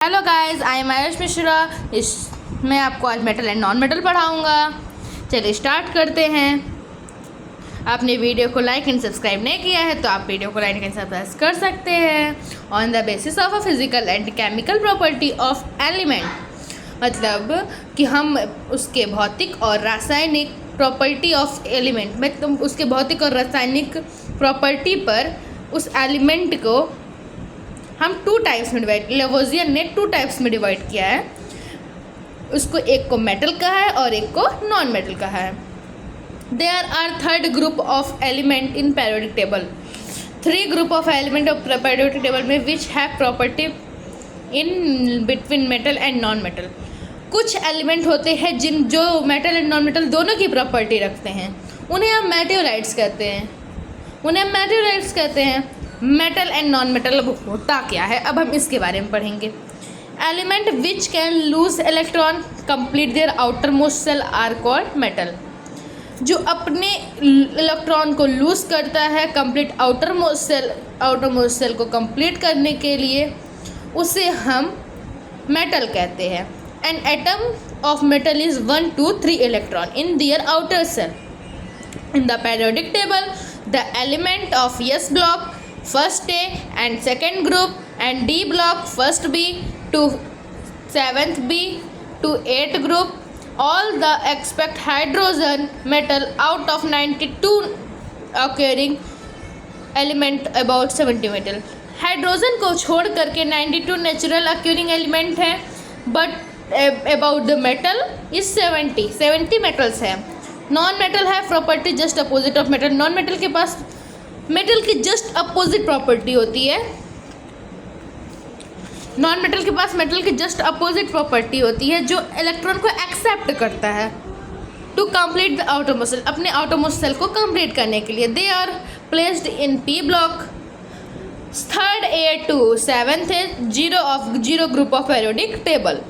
Hello guys, I am Ayush Mishra. मैं आपको आज मेटल एंड नॉन मेटल पढ़ाऊँगा। चलिए स्टार्ट करते हैं। आपने वीडियो को लाइक एंड सब्सक्राइब नहीं किया है तो आप वीडियो को लाइक एंड सब्सक्राइब कर सकते हैं। On the basis of a physical and chemical property of element, मतलब कि हम उसके भौतिक और रासायनिक प्रॉपर्टी ऑफ एलिमेंट, मतलब उसके भौतिक और रासायनिक प्रॉपर्टी पर उस एलिमेंट को हम 2 टाइप्स में डिवाइड, लेवोजियन ने 2 टाइप्स में डिवाइड किया है। उसको एक को मेटल कहा है और एक को नॉन मेटल कहा है। There are 3rd group of element in periodic table. 3 group of element of periodic table में which have property in between metal and non metal. कुछ एलिमेंट होते हैं जो मेटल एंड नॉन मेटल दोनों की property रखते हैं, उन्हें हम मेटेओराइट्स कहते हैं। मेटल एंड नॉन मेटल अब होता क्या है, अब हम इसके बारे में पढ़ेंगे। Element which can lose electron complete their outer most shell are called metal. जो अपने इलेक्ट्रॉन को लूज करता है कंप्लीट आउटर मोस्ट सेल को कंप्लीट करने के लिए, उसे हम मेटल कहते हैं। An atom of metal is 1, 2, 3 electron in their outer shell. In the periodic table, the element of S block first A and second group, and D block first B to 7th B to 8th group, all the expect hydrogen metal out of 92 occurring element about 70 metal। Hydrogen को छोड़ करके 92 natural occurring element है, but about the metal is 70 metals हैं। Non metal है property just opposite of metal. Non metal के पास metal की just opposite property होती है। नॉन मेटल के पास मेटल की जस्ट अपोजिट प्रॉपर्टी होती है, जो इलेक्ट्रॉन को एक्सेप्ट करता है to complete the outermost shell, अपने आउटरमोस्ट सेल को कंप्लीट करने के लिए। दे are placed in P block 3rd A to 7th है, 0 ग्रुप ऑफ पीरियोडिक टेबल।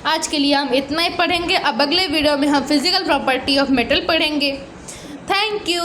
आज के लिए हम इतना ही पढ़ेंगे। अब अगले वीडियो में हम फिजिकल प्रॉपर्टी ऑफ मेटल पढ़ेंगे। Thank you.